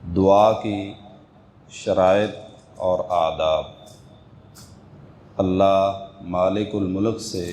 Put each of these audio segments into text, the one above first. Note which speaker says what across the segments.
Speaker 1: دعا کی شرائط اور آداب۔ اللہ مالک الملک سے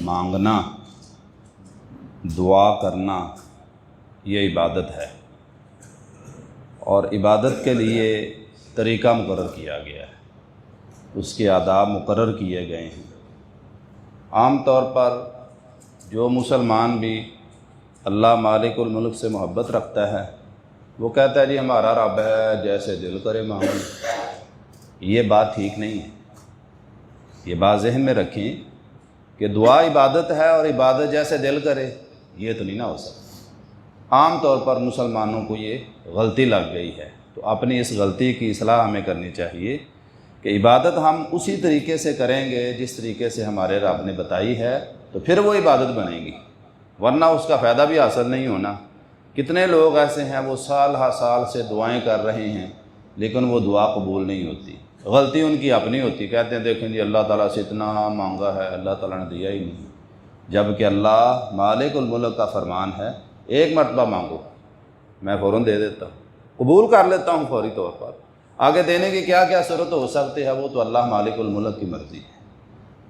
Speaker 1: مانگنا، دعا کرنا، یہ عبادت ہے، اور عبادت کے لیے طریقہ مقرر کیا گیا ہے، اس کے آداب مقرر کیے گئے ہیں۔ عام طور پر جو مسلمان بھی اللہ مالک الملک سے محبت رکھتا ہے وہ کہتا ہے جی ہمارا رب ہے، جیسے دل کرے مانگیں۔ یہ بات ٹھیک نہیں ہے۔ یہ بات ذہن میں رکھیں کہ دعا عبادت ہے اور عبادت جیسے دل کرے یہ تو نہیں نہ ہو سکتا۔ عام طور پر مسلمانوں کو یہ غلطی لگ گئی ہے، تو اپنی اس غلطی کی اصلاح ہمیں کرنی چاہیے کہ عبادت ہم اسی طریقے سے کریں گے جس طریقے سے ہمارے رب نے بتائی ہے، تو پھر وہ عبادت بنے گی، ورنہ اس کا فائدہ بھی حاصل نہیں ہونا۔ کتنے لوگ ایسے ہیں وہ سال ہا سال سے دعائیں کر رہے ہیں لیکن وہ دعا قبول نہیں ہوتی۔ غلطی ان کی اپنی ہوتی، کہتے ہیں دیکھیں جی اللہ تعالیٰ سے اتنا مانگا ہے، اللہ تعالیٰ نے دیا ہی نہیں، جبکہ اللہ مالک الملک کا فرمان ہے ایک مرتبہ مانگو میں فوراً دے دیتا ہوں، قبول کر لیتا ہوں فوری طور پر۔ آگے دینے کی کیا کیا صورت ہو سکتی ہے وہ تو اللہ مالک الملک کی مرضی ہے۔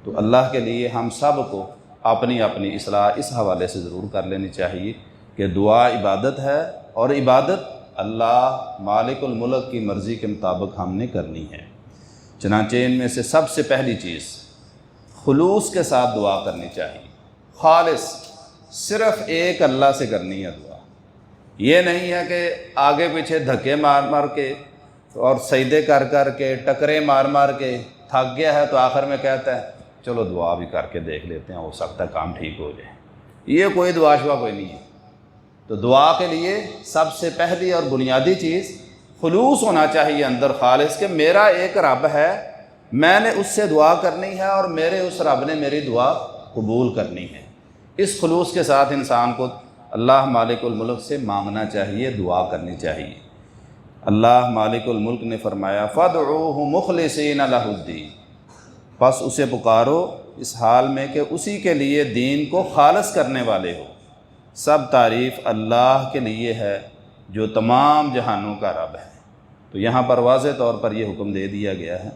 Speaker 1: تو اللہ کے لیے ہم سب کو اپنی اپنی اصلاح اس حوالے سے ضرور کر لینی چاہیے کہ دعا عبادت ہے، اور عبادت اللہ مالک الملک کی مرضی کے مطابق ہم نے کرنی ہے۔ چنانچہ ان میں سے سب سے پہلی چیز خلوص کے ساتھ دعا کرنی چاہیے، خالص، صرف ایک اللہ سے کرنی ہے دعا۔ یہ نہیں ہے کہ آگے پیچھے دھکے مار مار کے اور سجدے کر کر کے ٹکرے مار مار کے تھک گیا ہے تو آخر میں کہتا ہے چلو دعا بھی کر کے دیکھ لیتے ہیں، ہو سکتا ہے کام ٹھیک ہو جائے۔ یہ کوئی دعا شوا کوئی نہیں ہے۔ تو دعا کے لیے سب سے پہلی اور بنیادی چیز خلوص ہونا چاہیے اندر، خالص، کہ میرا ایک رب ہے، میں نے اس سے دعا کرنی ہے اور میرے اس رب نے میری دعا قبول کرنی ہے۔ اس خلوص کے ساتھ انسان کو اللہ مالک الملک سے مانگنا چاہیے، دعا کرنی چاہیے۔ اللہ مالک الملک نے فرمایا فَادْعُوهُ مُخْلِصِينَ لَهُ الدِّينَ، پس اسے پکارو اس حال میں کہ اسی کے لیے دین کو خالص کرنے والے ہو۔ سب تعریف اللہ کے لیے ہے جو تمام جہانوں کا رب ہے۔ تو یہاں پر واضح طور پر یہ حکم دے دیا گیا ہے،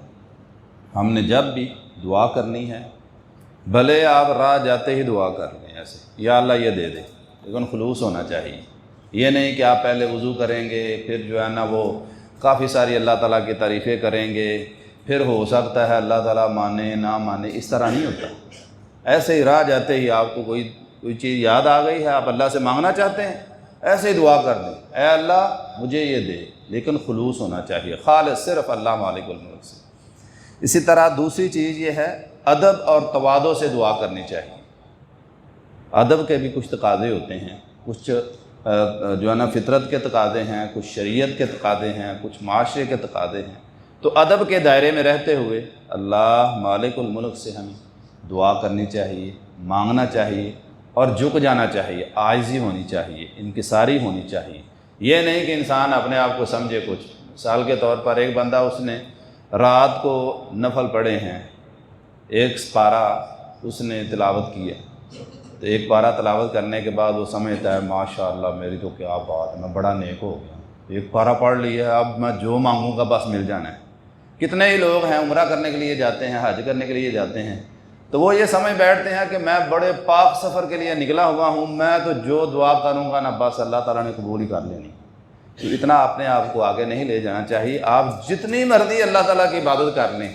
Speaker 1: ہم نے جب بھی دعا کرنی ہے بھلے آپ راہ جاتے ہی دعا کر لیں ایسے یا اللہ یہ دے دے، لیکن خلوص ہونا چاہیے۔ یہ نہیں کہ آپ پہلے وضو کریں گے پھر جو ہے نا وہ کافی ساری اللہ تعالیٰ کی تعریفیں کریں گے، پھر ہو سکتا ہے اللہ تعالیٰ مانے نہ مانے، اس طرح نہیں ہوتا۔ ایسے ہی راہ جاتے ہی آپ کو کوئی چیز یاد آ گئی ہے، آپ اللہ سے مانگنا چاہتے ہیں، ایسے ہی دعا کر دیں اے اللہ مجھے یہ دے، لیکن خلوص ہونا چاہیے، خالص، صرف اللہ مالک الملک سے۔ اسی طرح دوسری چیز یہ ہے ادب اور تواضع سے دعا کرنی چاہیے۔ ادب کے بھی کچھ تقاضے ہوتے ہیں، کچھ جو ہے نا فطرت کے تقاضے ہیں، کچھ شریعت کے تقاضے ہیں، کچھ معاشرے کے تقاضے ہیں۔ تو ادب کے دائرے میں رہتے ہوئے اللہ مالک الملک سے ہمیں دعا کرنی چاہیے، مانگنا چاہیے اور جھک جانا چاہیے، عاجزی ہونی چاہیے، انکساری ہونی چاہیے۔ یہ نہیں کہ انسان اپنے آپ کو سمجھے کچھ۔ مثال کے طور پر ایک بندہ اس نے رات کو نفل پڑھے ہیں، ایک پارہ اس نے تلاوت کی ہے، تو ایک پارہ تلاوت کرنے کے بعد وہ سمجھتا ہے ماشاءاللہ میری تو کیا بات ہے، میں بڑا نیک ہو گیا، ایک پارہ پڑھ لی ہے، اب میں جو مانگوں گا بس مل جانا ہے۔ کتنے ہی لوگ ہیں عمرہ کرنے کے لیے جاتے ہیں، حج کرنے کے لیے جاتے ہیں، تو وہ یہ سمجھ بیٹھتے ہیں کہ میں بڑے پاک سفر کے لیے نکلا ہوا ہوں، میں تو جو دعا کروں گا نا بس اللہ تعالیٰ نے قبول ہی کر لینی۔ تو اتنا اپنے آپ کو آگے نہیں لے جانا چاہیے۔ آپ جتنی مرضی اللہ تعالیٰ کی عبادت کر لیں،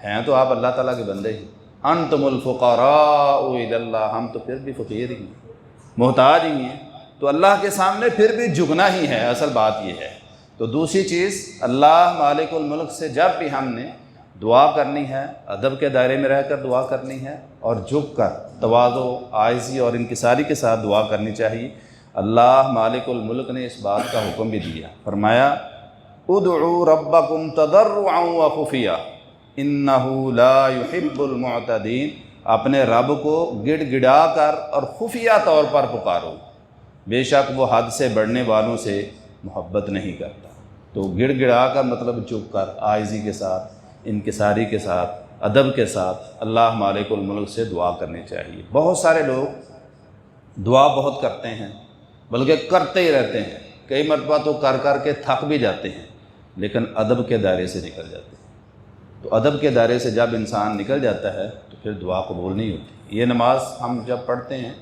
Speaker 1: ہیں تو آپ اللہ تعالیٰ کے بندے ہی۔ انتم الفقراء الی اللہ، ہم تو پھر بھی فقیر ہی ہیں، محتاج ہی ہیں، تو اللہ کے سامنے پھر بھی جھکنا ہی ہے، اصل بات یہ ہے۔ تو دوسری چیز اللہ مالک الملک سے جب بھی ہم نے دعا کرنی ہے ادب کے دائرے میں رہ کر دعا کرنی ہے، اور جھک کر تواضع، عاجزی اور انکساری کے ساتھ دعا کرنی چاہیے۔ اللہ مالک الملک نے اس بات کا حکم بھی دیا، فرمایا ادعوا ربکم تضرعا وخفیا انہ لا يحب المعتدین، اپنے رب کو گڑ گڑا کر اور خفیہ طور پر پکارو، بے شک وہ حد سے بڑھنے والوں سے محبت نہیں کرتا۔ تو گڑ گڑا کر مطلب چپ کر، عاجزی کے ساتھ، انکساری کے ساتھ، ادب کے ساتھ اللہ مالک الملک سے دعا کرنی چاہیے۔ بہت سارے لوگ دعا بہت کرتے ہیں بلکہ کرتے ہی رہتے ہیں، کئی مرتبہ تو کر کر کے تھک بھی جاتے ہیں، لیکن ادب کے دائرے سے نکل جاتے ہیں۔ تو ادب کے دائرے سے جب انسان نکل جاتا ہے تو پھر دعا قبول نہیں ہوتی۔ یہ نماز ہم جب پڑھتے ہیں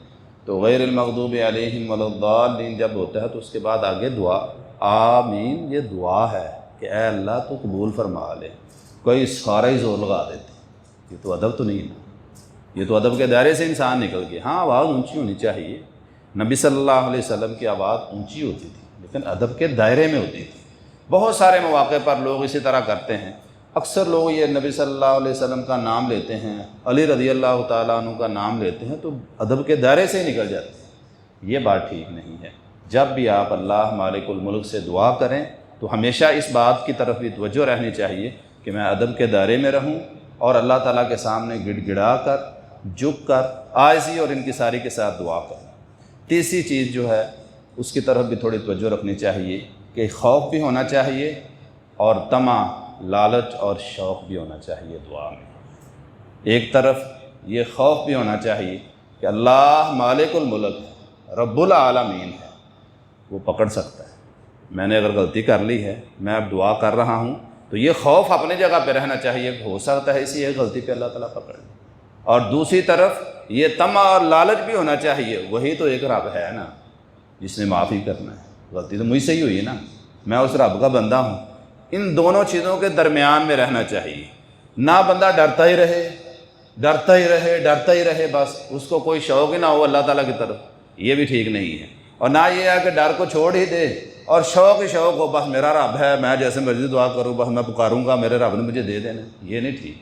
Speaker 1: تو غیر المغضوب علیہم ولا الضالین جب ہوتا ہے تو اس کے بعد آگے دعا آمین، یہ دعا ہے کہ اے اللہ تو قبول فرما لے۔ کوئی سارا ہی زور لگا دیتے ہیں، یہ تو ادب تو نہیں ہے، یہ تو ادب کے دائرے سے انسان نکل گیا۔ ہاں آواز اونچی ہونی چاہیے، نبی صلی اللہ علیہ وسلم کی آواز اونچی ہوتی تھی لیکن ادب کے دائرے میں ہوتی تھی۔ بہت سارے مواقع پر لوگ اسی طرح کرتے ہیں۔ اکثر لوگ یہ نبی صلی اللہ علیہ وسلم کا نام لیتے ہیں، علی رضی اللہ تعالیٰ عنہ کا نام لیتے ہیں تو ادب کے دائرے سے ہی نکل جاتے ہیں۔ یہ بات ٹھیک نہیں ہے۔ جب بھی آپ اللہ مالک الملک سے دعا کریں تو ہمیشہ اس بات کی طرف بھی توجہ رہنی چاہیے کہ میں ادب کے دائرے میں رہوں اور اللہ تعالیٰ کے سامنے گڑ گڑا کر، جھک کر، عاجزی اور انکساری کے ساتھ دعا کروں۔ تیسری چیز جو ہے اس کی طرف بھی تھوڑی توجہ رکھنی چاہیے کہ خوف بھی ہونا چاہیے اور طمع، لالچ اور شوق بھی ہونا چاہیے دعا میں۔ ایک طرف یہ خوف بھی ہونا چاہیے کہ اللہ مالک الملک رب العالمین ہے، وہ پکڑ سکتا ہے۔ میں نے اگر غلطی کر لی ہے، میں اب دعا کر رہا ہوں تو یہ خوف اپنی جگہ پہ رہنا چاہیے، ہو سکتا ہے اسی ایک غلطی پہ اللہ تعالیٰ پکڑ لے۔ اور دوسری طرف یہ طمع اور لالچ بھی ہونا چاہیے، وہی تو ایک رب ہے نا جس نے معافی کرنا ہے، غلطی تو مجھ سے ہی ہوئی ہے نا، میں اس رب کا بندہ ہوں۔ ان دونوں چیزوں کے درمیان میں رہنا چاہیے۔ نہ بندہ ڈرتا ہی رہے، ڈرتا ہی رہے، ڈرتا ہی رہے، بس اس کو کوئی شوق ہی نہ ہو اللہ تعالیٰ کی طرف، یہ بھی ٹھیک نہیں ہے۔ اور نہ یہ ہے کہ ڈر کو چھوڑ ہی دے اور شوق ہی شوق ہو، بس میرا رب ہے، میں جیسے مرضی دعا کروں، بس میں پکاروں گا میرے رب نے مجھے دے دینا، یہ نہیں ٹھیک۔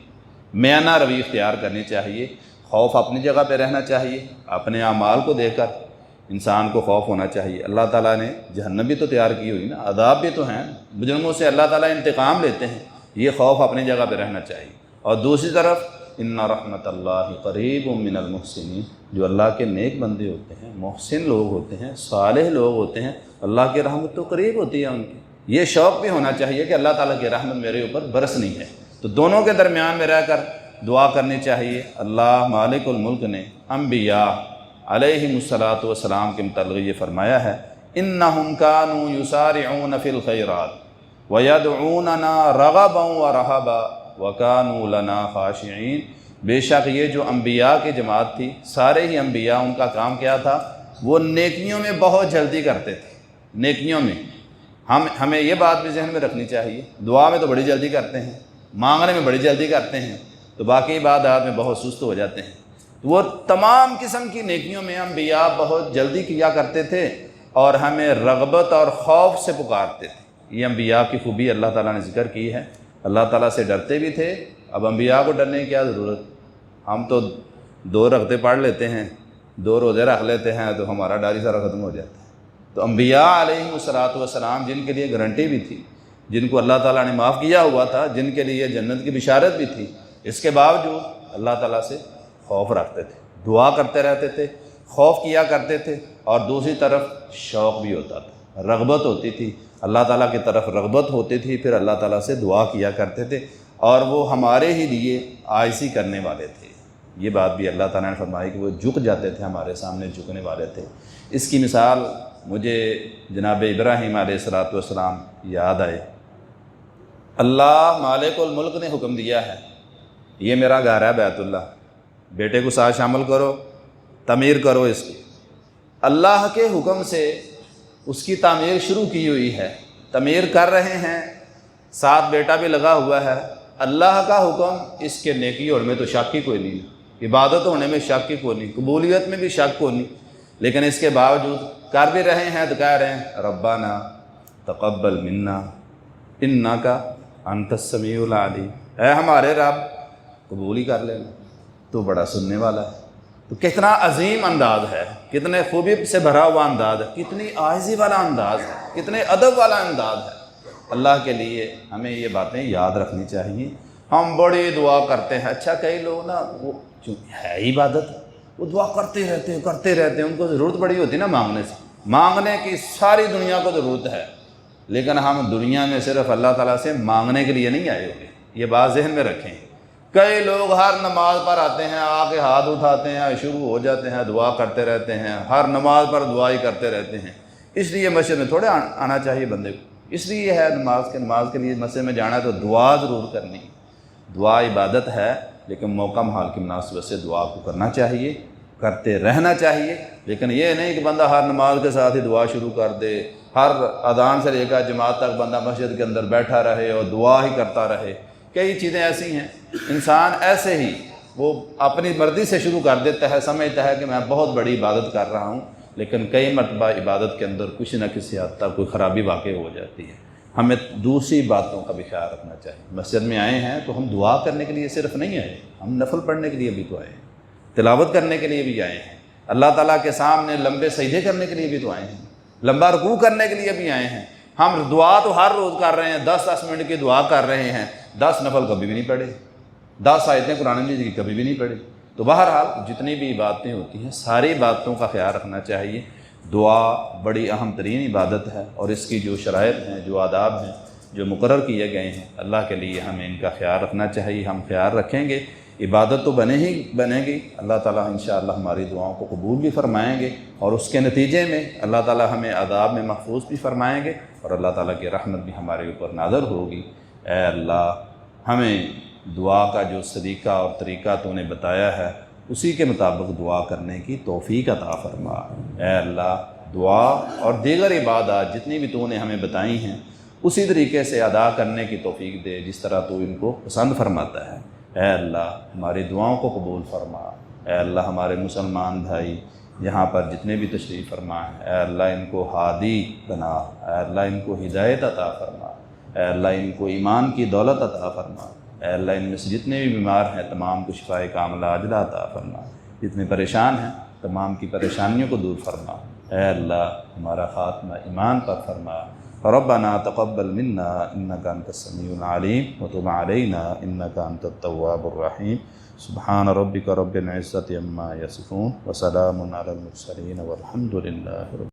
Speaker 1: میانہ روی اختیار کرنی چاہیے، خوف اپنی جگہ پہ رہنا چاہیے، اپنے اعمال کو دیکھ کر انسان کو خوف ہونا چاہیے۔ اللہ تعالیٰ نے جہنم بھی تو تیار کی ہوئی نا، عذاب بھی تو ہیں، مجرموں سے اللہ تعالیٰ انتقام لیتے ہیں، یہ خوف اپنی جگہ پہ رہنا چاہیے۔ اور دوسری طرف ان رحمت اللہ قریب من المحسنین، جو اللہ کے نیک بندے ہوتے ہیں، محسن لوگ ہوتے ہیں، صالح لوگ ہوتے ہیں، اللہ کی رحمت تو قریب ہوتی ہے ان کی۔ یہ شوق بھی ہونا چاہیے کہ اللہ تعالیٰ کی رحمت میرے اوپر برسنی ہے۔ تو دونوں کے درمیان میں رہ کر دعا کرنی چاہیے۔ اللہ مالک الملک نے انبیاء علیہم الصلاۃ والسلام کے متعلق یہ فرمایا ہے، انہم کانوا یسارعون فی الخیرات ویدعوننا رغبا ورہبا وکانوا لنا خاشعین۔ بے شک یہ جو انبیاء کی جماعت تھی، سارے ہی انبیاء، ان کا کام کیا تھا؟ وہ نیکیوں میں بہت جلدی کرتے تھے۔ نیکیوں میں ہمیں یہ بات بھی ذہن میں رکھنی چاہیے، دعا میں تو بڑی جلدی کرتے ہیں، مانگنے میں بڑی جلدی کرتے ہیں، تو باقی عبادات میں بہت سست ہو جاتے ہیں۔ وہ تمام قسم کی نیکیوں میں انبیاء بہت جلدی کیا کرتے تھے اور ہمیں رغبت اور خوف سے پکارتے تھے۔ یہ انبیاء کی خوبی اللہ تعالیٰ نے ذکر کی ہے، اللہ تعالیٰ سے ڈرتے بھی تھے۔ اب انبیاء کو ڈرنے کی کیا ضرورت؟ ہم تو 2 رکعتیں پڑھ لیتے ہیں، 2 روزے رکھ لیتے ہیں تو ہمارا ڈر ہی سارا ختم ہو جاتا ہے۔ تو انبیاء علیہم الصلاۃ والسلام جن کے لیے گارنٹی بھی تھی، جن کو اللہ تعالیٰ نے معاف کیا ہوا تھا، جن کے لیے جنت کی بشارت بھی تھی، اس کے باوجود اللہ تعالیٰ سے خوف رکھتے تھے، دعا کرتے رہتے تھے، خوف کیا کرتے تھے، اور دوسری طرف شوق بھی ہوتا تھا، رغبت ہوتی تھی، اللہ تعالیٰ کی طرف رغبت ہوتی تھی، پھر اللہ تعالیٰ سے دعا کیا کرتے تھے، اور وہ ہمارے ہی لیے عاجزی کرنے والے تھے۔ یہ بات بھی اللہ تعالیٰ نے فرمائی کہ وہ جھک جاتے تھے، ہمارے سامنے جھکنے والے تھے۔ اس کی مثال مجھے جناب ابراہیم علیہ الصلوۃ والسلام یاد آئے۔ اللہ مالک الملک نے حکم دیا ہے، یہ میرا گھر ہے بیت اللہ، بیٹے کو ساتھ شامل کرو، تعمیر کرو اس کی۔ اللہ کے حکم سے اس کی تعمیر شروع کی ہوئی ہے، تعمیر کر رہے ہیں، ساتھ بیٹا بھی لگا ہوا ہے۔ اللہ کا حکم، اس کے نیکی ہونے میں تو شک ہی کوئی نہیں، عبادت ہونے میں شک ہی کوئی نہیں، قبولیت میں بھی شک کوئی نہیں، لیکن اس کے باوجود کر بھی رہے ہیں تو کہہ رہے ہیں ربنا تقبل منا انک انت السمیع العلیم، اے ہمارے رب قبول ہی کر لینا، تو بڑا سننے والا ہے۔ تو کتنا عظیم انداز ہے، کتنے خوبی سے بھرا ہوا انداز ہے، کتنی عاجزی والا انداز ہے، کتنے ادب والا انداز ہے۔ اللہ کے لیے ہمیں یہ باتیں یاد رکھنی چاہیے۔ ہم بڑی دعا کرتے ہیں، اچھا کئی لوگ نا وہ ہے عبادت، وہ دعا کرتے رہتے ہیں، ان کو ضرورت بڑی ہوتی ہے نا مانگنے سے، مانگنے کی ساری دنیا کو ضرورت ہے، لیکن ہم دنیا میں صرف اللہ تعالیٰ سے مانگنے کے لیے نہیں آئے ہوئے، یہ بات ذہن میں رکھیں۔ کئی لوگ ہر نماز پر آتے ہیں، آ کے ہاتھ اٹھاتے ہیں، شروع ہو جاتے ہیں، دعا کرتے رہتے ہیں، ہر نماز پر دعا ہی کرتے رہتے ہیں۔ اس لیے مسجد میں تھوڑے آنا چاہیے بندے کو، اس لیے ہے نماز کے لیے مسجد میں جانا ہے تو دعا ضرور کرنی۔ دعا عبادت ہے، لیکن موقع محال کی مناسبت سے دعا کو کرنا چاہیے، کرتے رہنا چاہیے، لیکن یہ نہیں کہ بندہ ہر نماز کے ساتھ ہی دعا شروع کر دے، ہر اذان سے لے کر جماعت تک بندہ مسجد کے اندر بیٹھا رہے اور دعا ہی کرتا رہے۔ کئی چیزیں ایسی ہیں، انسان ایسے ہی وہ اپنی مرضی سے شروع کر دیتا ہے، سمجھتا ہے کہ میں بہت بڑی عبادت کر رہا ہوں، لیکن کئی مرتبہ عبادت کے اندر کچھ نہ کسی حد تک کوئی خرابی واقع ہو جاتی ہے۔ ہمیں دوسری باتوں کا بھی خیال رکھنا چاہیے۔ مسجد میں آئے ہیں تو ہم دعا کرنے کے لیے صرف نہیں آئے، ہم نفل پڑھنے کے لیے بھی تو آئے ہیں، تلاوت کرنے کے لیے بھی آئے ہیں، اللہ تعالیٰ کے سامنے لمبے سجدے کرنے کے لیے بھی تو آئے ہیں، لمبا رکوع کرنے کے لیے بھی آئے ہیں۔ ہم دعا تو ہر روز کر رہے ہیں، 10 منٹ کی دعا کر رہے ہیں، 10 نفل کبھی بھی نہیں پڑھے، 10 آیتیں قرآن مجید کی کبھی بھی نہیں پڑھی۔ تو بہرحال جتنی بھی عبادتیں ہوتی ہیں ساری باتوں کا خیال رکھنا چاہیے۔ دعا بڑی اہم ترین عبادت ہے، اور اس کی جو شرائط ہیں، جو آداب ہیں، جو مقرر کیے گئے ہیں، اللہ کے لیے ہمیں ان کا خیال رکھنا چاہیے۔ ہم خیال رکھیں گے، عبادت تو بنے گی، اللہ تعالیٰ انشاءاللہ ہماری دعاؤں کو قبول بھی فرمائیں گے، اور اس کے نتیجے میں اللہ تعالیٰ ہمیں عذاب میں محفوظ بھی فرمائیں گے، اور اللہ تعالیٰ کی رحمت بھی ہمارے اوپر نازل ہوگی۔ اے اللہ، ہمیں دعا کا جو سلیقہ اور طریقہ تو نے بتایا ہے اسی کے مطابق دعا کرنے کی توفیق عطا فرما۔ اے اللہ، دعا اور دیگر عبادات جتنی بھی تو نے ہمیں بتائی ہیں اسی طریقے سے ادا کرنے کی توفیق دے جس طرح تو ان کو پسند فرماتا ہے۔ اے اللہ، ہماری دعاؤں کو قبول فرما۔ اے اللہ، ہمارے مسلمان بھائی یہاں پر جتنے بھی تشریف فرما ہیں، اے اللہ ان کو ہادی بنا، اے اللہ ان کو ہدایت عطا فرما، اے اللہ ان کو ایمان کی دولت عطا فرما، اے اللہ ان میں سے جتنے بھی بیمار ہیں تمام کو شفائے کاملہ عاجلہ عطا فرما، جتنے پریشان ہیں تمام کی پریشانیوں کو دور فرما۔ اے اللہ، ہمارا خاتمہ ایمان پر فرما۔ ربنا تقبل منا انك انت السميع العليم وتب علينا انك انت التواب الرحيم۔ سبحان ربك رب العزة عما يصفون وسلام على المرسلين والحمد لله رب